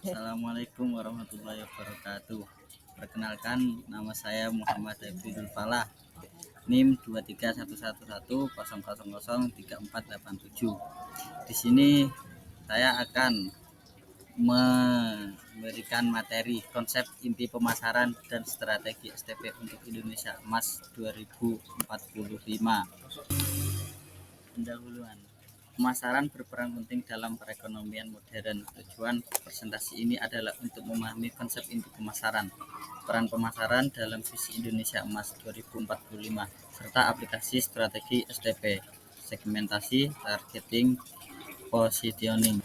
Assalamualaikum warahmatullahi wabarakatuh. Perkenalkan, nama saya Muhammad Hafidul Falah, NIM 2311100003487. Di sini saya akan memberikan materi konsep inti pemasaran dan strategi STP untuk Indonesia Emas 2045. Pendahuluan. Pemasaran berperan penting dalam perekonomian modern. Tujuan presentasi ini adalah untuk memahami konsep inti pemasaran, peran pemasaran dalam visi Indonesia Emas 2045, serta aplikasi strategi STP, segmentasi, targeting, positioning.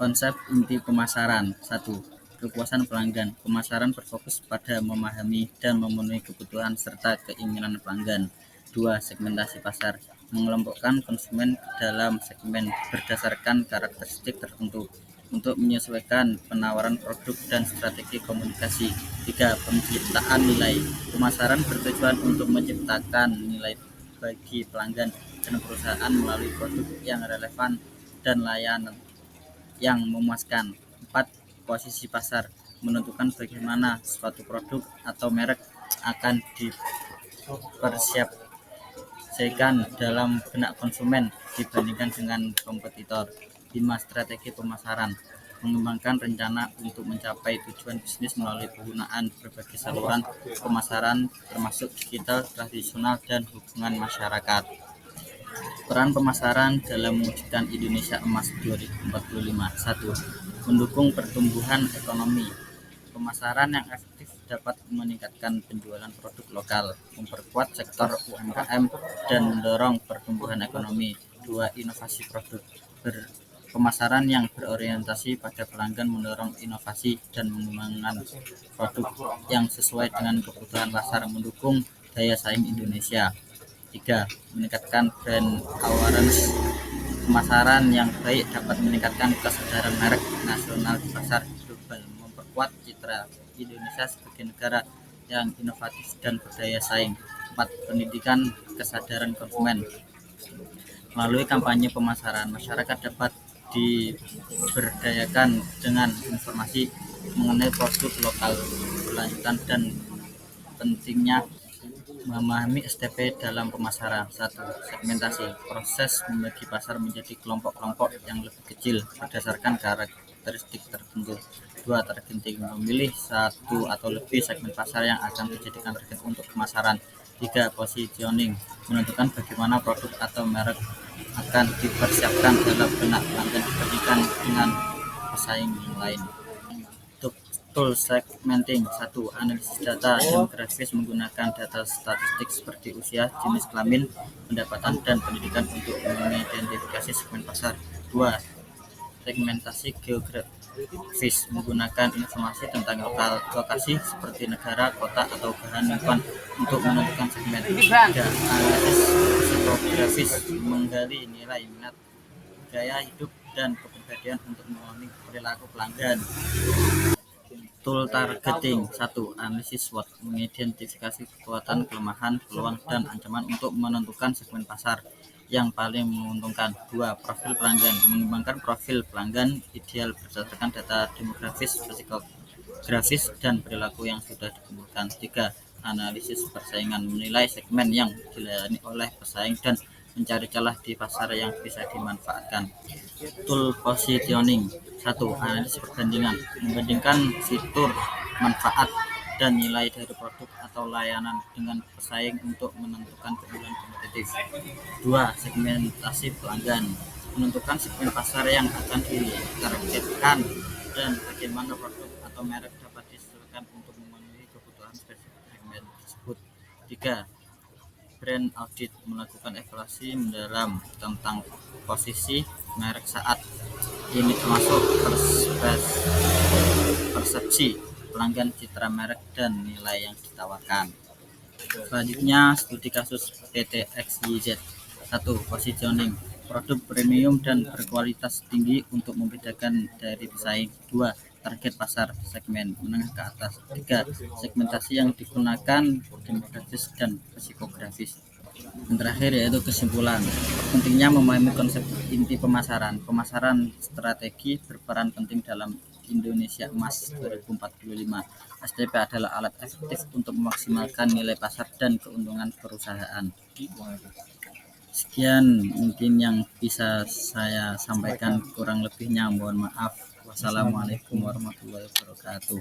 Konsep inti pemasaran. 1. Kepuasan pelanggan. Pemasaran berfokus pada memahami dan memenuhi kebutuhan serta keinginan pelanggan. 2. Segmentasi pasar. Mengelompokkan konsumen dalam segmen berdasarkan karakteristik tertentu untuk menyesuaikan penawaran produk dan strategi komunikasi. 3. Penciptaan nilai. Pemasaran bertujuan untuk menciptakan nilai bagi pelanggan dan perusahaan melalui produk yang relevan dan layanan yang memuaskan. 4. Posisi pasar. Menentukan bagaimana suatu produk atau merek akan dipersepsikan dalam benak konsumen dibandingkan dengan kompetitor. 5. Strategi pemasaran. Mengembangkan rencana untuk mencapai tujuan bisnis melalui penggunaan berbagai saluran pemasaran termasuk digital, tradisional, dan hubungan masyarakat. Peran pemasaran dalam mewujudkan Indonesia Emas 2045. 1. Mendukung pertumbuhan ekonomi. Pemasaran yang efektif dapat meningkatkan penjualan produk lokal, memperkuat sektor UMKM, dan mendorong pertumbuhan ekonomi. 2. Inovasi produk. Pemasaran yang berorientasi pada pelanggan mendorong inovasi dan mengembangkan produk yang sesuai dengan kebutuhan pasar, mendukung daya saing Indonesia. 3. Meningkatkan brand awareness. Pemasaran yang baik dapat meningkatkan kesadaran merek nasional di pasar global, memperkuat citra Indonesia sebagai negara yang inovatif dan berdaya saing. 4. Pendidikan kesadaran konsumen. Melalui kampanye pemasaran, masyarakat dapat diberdayakan dengan informasi mengenai produk lokal, kelanjutan, dan pentingnya memahami STP dalam pemasaran. 1. Segmentasi. Proses membagi pasar menjadi kelompok-kelompok yang lebih kecil berdasarkan karakteristik tertentu. 2. Targeting. Memilih satu atau lebih segmen pasar yang akan dijadikan target untuk pemasaran. 3. Positioning. Menentukan bagaimana produk atau merek akan dipersiapkan dalam benak pelanggan dibandingkan dengan pesaing yang lain. Tool segmenting. 1. Analisis data demografis menggunakan data statistik seperti usia, jenis kelamin, pendapatan, dan pendidikan untuk mengidentifikasi segmen pasar. 2. Segmentasi geografis menggunakan informasi tentang lokasi seperti negara, kota, atau bahan lingkungan untuk menentukan segmen. 3. Analisis psikografis menggali nilai minat, gaya hidup, dan kepribadian untuk memahami perilaku pelanggan. Tool targeting. 1. Analisis SWOT mengidentifikasi kekuatan, kelemahan, peluang, dan ancaman untuk menentukan segmen pasar yang paling menguntungkan. 2. Profil pelanggan. Mengembangkan profil pelanggan ideal berdasarkan data demografis, psikografis, dan perilaku yang sudah dikumpulkan. 3. Analisis persaingan. Menilai segmen yang dilayani oleh pesaing dan mencari celah di pasar yang bisa dimanfaatkan. Tool positioning. 1. Analisis perbandingan. Membandingkan fitur, manfaat, dan nilai dari produk atau layanan dengan pesaing untuk menentukan keunggulan kompetitif. 2. Segmentasi pelanggan. Menentukan segmen pasar yang akan ditargetkan dan bagaimana produk atau merek dapat disesuaikan untuk memenuhi kebutuhan spesifik segmen tersebut. 3. Brand audit. Melakukan evaluasi mendalam tentang posisi merek saat ini termasuk persepsi pelanggan, citra merek, dan nilai yang ditawarkan. Selanjutnya, studi kasus PT XYZ. 1. Positioning. Produk premium dan berkualitas tinggi untuk membedakan dari pesaing. 2. Target pasar segmen menengah ke atas. 3. Segmentasi yang digunakan demografis dan psikografis. Yang terakhir yaitu kesimpulan. Pentingnya memahami konsep inti pemasaran. Pemasaran strategi berperan penting dalam Indonesia Emas 2045. STP adalah alat efektif untuk memaksimalkan nilai pasar dan keuntungan perusahaan. Sekian mungkin yang bisa saya sampaikan, kurang lebihnya mohon maaf. Wassalamualaikum warahmatullahi wabarakatuh.